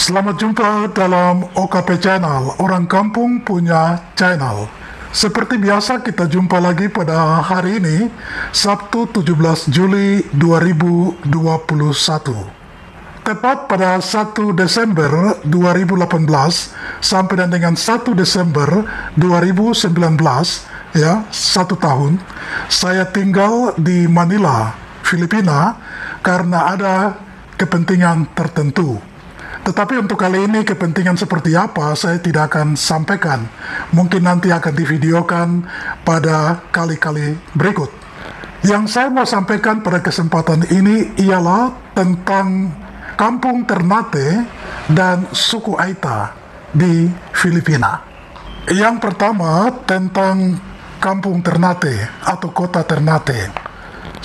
Selamat jumpa dalam OKP Channel, Orang Kampung Punya Channel. Seperti biasa kita jumpa lagi pada hari ini, Sabtu 17 Juli 2021. Tepat pada 1 Desember 2018 sampai dengan 1 Desember 2019, ya, 1 tahun, saya tinggal di Manila, Filipina, karena ada kepentingan tertentu. Tetapi untuk kali ini kepentingan seperti apa saya tidak akan sampaikan. Mungkin nanti akan divideokan pada kali-kali berikut. Yang saya mau sampaikan pada kesempatan ini ialah tentang Kampung Ternate dan suku Aita di Filipina. Yang pertama tentang Kampung Ternate atau Kota Ternate.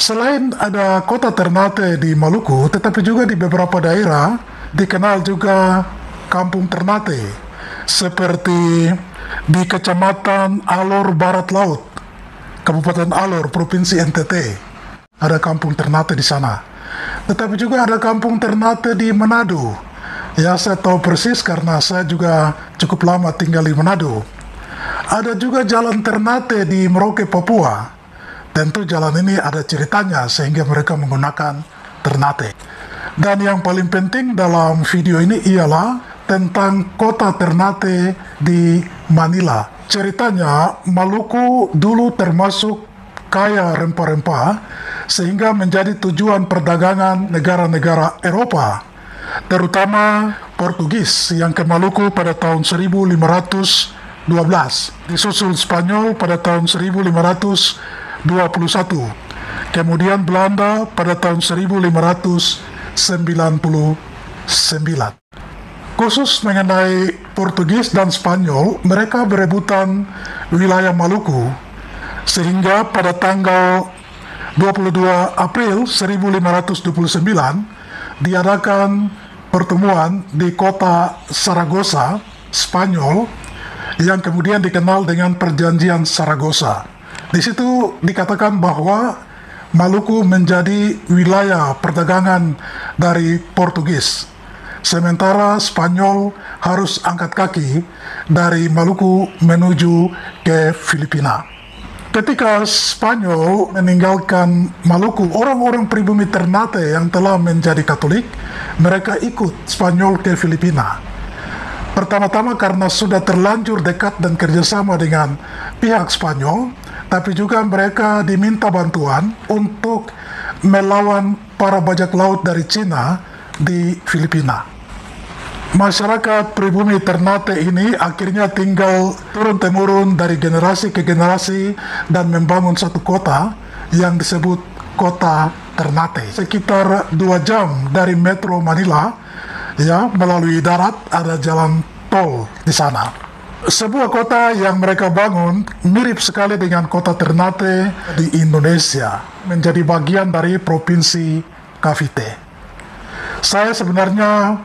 Selain ada Kota Ternate di Maluku, tetapi juga di beberapa daerah dikenal juga Kampung Ternate, seperti di Kecamatan Alor Barat Laut, Kabupaten Alor, Provinsi NTT, ada Kampung Ternate di sana. Tetapi juga ada Kampung Ternate di Manado. Ya, saya tahu persis karena saya juga cukup lama tinggal di Manado. Ada juga Jalan Ternate di Merauke, Papua. Tentu jalan ini ada ceritanya sehingga mereka menggunakan Ternate. Dan yang paling penting dalam video ini ialah tentang Kota Ternate di Manila. Ceritanya, Maluku dulu termasuk kaya rempah-rempah sehingga menjadi tujuan perdagangan negara-negara Eropa, terutama Portugis yang ke Maluku pada tahun 1512, disusul Spanyol pada tahun 1521, kemudian Belanda pada tahun 1599. Khusus mengenai Portugis dan Spanyol, mereka berebutan wilayah Maluku, sehingga pada tanggal 22 April 1529 diadakan pertemuan di kota Saragossa, Spanyol, yang kemudian dikenal dengan Perjanjian Saragossa. Di situ dikatakan bahwa Maluku menjadi wilayah perdagangan dari Portugis, sementara Spanyol harus angkat kaki dari Maluku menuju ke Filipina. Ketika Spanyol meninggalkan Maluku, orang-orang pribumi Ternate yang telah menjadi Katolik, mereka ikut Spanyol ke Filipina. Pertama-tama karena sudah terlanjur dekat dan kerjasama dengan pihak Spanyol, tapi juga mereka diminta bantuan untuk melawan para bajak laut dari Cina di Filipina. Masyarakat pribumi Ternate ini akhirnya tinggal turun-temurun dari generasi ke generasi dan membangun satu kota yang disebut Kota Ternate. Sekitar 2 jam dari Metro Manila, ya, melalui darat, ada jalan tol di sana. Sebuah kota yang mereka bangun mirip sekali dengan Kota Ternate di Indonesia, menjadi bagian dari Provinsi Cavite. Saya sebenarnya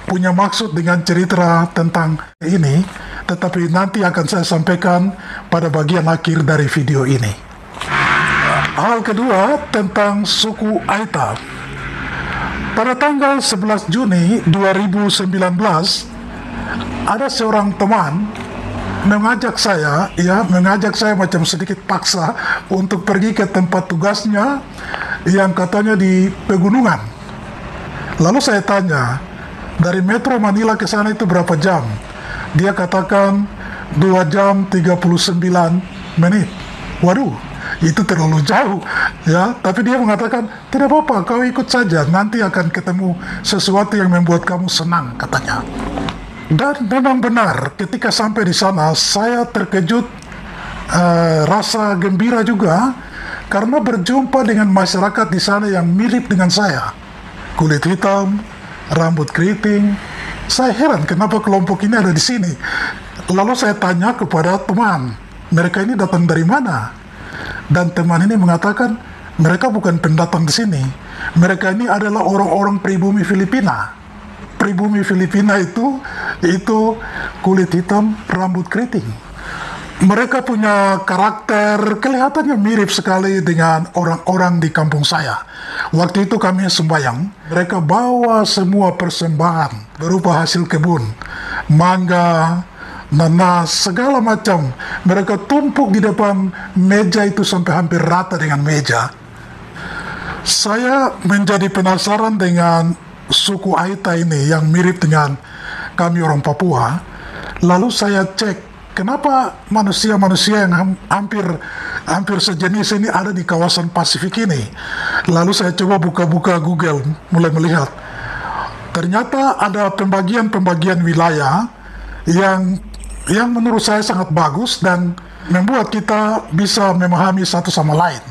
punya maksud dengan cerita tentang ini, tetapi nanti akan saya sampaikan pada bagian akhir dari video ini. Hal kedua tentang suku Aita. Pada tanggal 11 Juni 2019, ada seorang teman mengajak saya macam sedikit paksa untuk pergi ke tempat tugasnya yang katanya di pegunungan. Lalu saya tanya, dari Metro Manila ke sana itu berapa jam? Dia katakan 2 jam 39 menit. Waduh, itu terlalu jauh, ya. Tapi dia mengatakan, tidak apa-apa, kau ikut saja, nanti akan ketemu sesuatu yang membuat kamu senang, katanya. Dan memang benar, ketika sampai di sana, saya terkejut, rasa gembira juga, karena berjumpa dengan masyarakat di sana yang mirip dengan saya. Kulit hitam, rambut keriting. Saya heran kenapa kelompok ini ada di sini. Lalu saya tanya kepada teman, mereka ini datang dari mana? Dan teman ini mengatakan, mereka bukan pendatang di sini. Mereka ini adalah orang-orang pribumi Filipina. Pribumi Filipina itu kulit hitam, rambut keriting. Mereka punya karakter kelihatannya mirip sekali dengan orang-orang di kampung saya. Waktu itu kami sembahyang, mereka bawa semua persembahan berupa hasil kebun, mangga, nanas, segala macam. Mereka tumpuk di depan meja itu sampai hampir rata dengan meja. Saya menjadi penasaran dengan suku Aita ini yang mirip dengan kami orang Papua. Lalu saya cek, kenapa manusia-manusia yang hampir sejenis ini ada di kawasan Pasifik ini? Lalu saya coba buka-buka Google, mulai melihat. Ternyata ada pembagian-pembagian wilayah yang menurut saya sangat bagus dan membuat kita bisa memahami satu sama lain.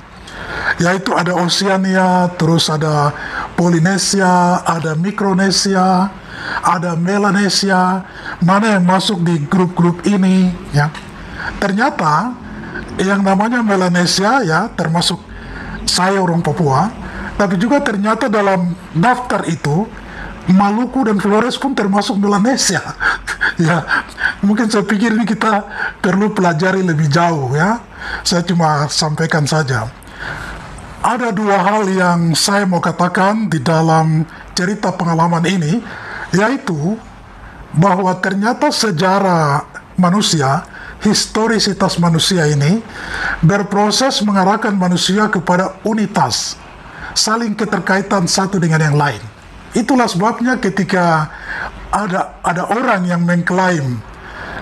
Yaitu ada Oceania, terus ada Polinesia, ada Mikronesia, ada Melanesia, mana yang masuk di grup-grup ini, ya. Ternyata yang namanya Melanesia, ya, termasuk saya orang Papua, tapi juga ternyata dalam daftar itu Maluku dan Flores pun termasuk Melanesia. Ya, mungkin saya pikir ini kita perlu pelajari lebih jauh, ya. Saya cuma sampaikan saja. Ada dua hal yang saya mau katakan di dalam cerita pengalaman ini, yaitu bahwa ternyata sejarah manusia, historisitas manusia ini berproses mengarahkan manusia kepada unitas, saling keterkaitan satu dengan yang lain. Itulah sebabnya ketika ada orang yang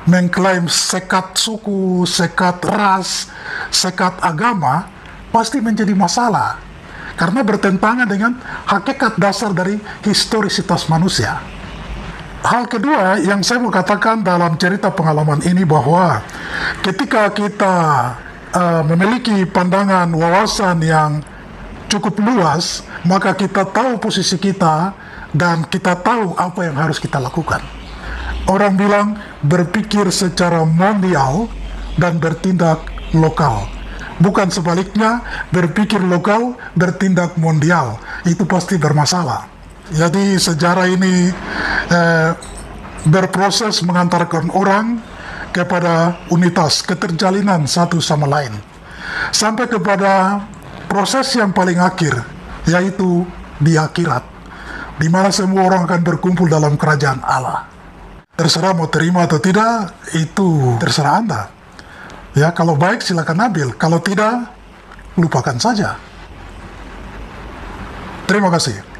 mengklaim sekat suku, sekat ras, sekat agama, pasti menjadi masalah karena bertentangan dengan hakikat dasar dari historisitas manusia. Hal kedua yang saya mau katakan dalam cerita pengalaman ini bahwa ketika kita memiliki pandangan wawasan yang cukup luas, maka kita tahu posisi kita dan kita tahu apa yang harus kita lakukan. Orang bilang berpikir secara mondial dan bertindak lokal. Bukan sebaliknya, berpikir lokal, bertindak mondial. Itu pasti bermasalah. Jadi sejarah ini berproses mengantarkan orang kepada unitas, keterjalinan satu sama lain. Sampai kepada proses yang paling akhir, yaitu di akhirat, di mana semua orang akan berkumpul dalam kerajaan Allah. Terserah mau terima atau tidak, itu terserah Anda. Ya, kalau baik silakan ambil, kalau tidak, lupakan saja. Terima kasih.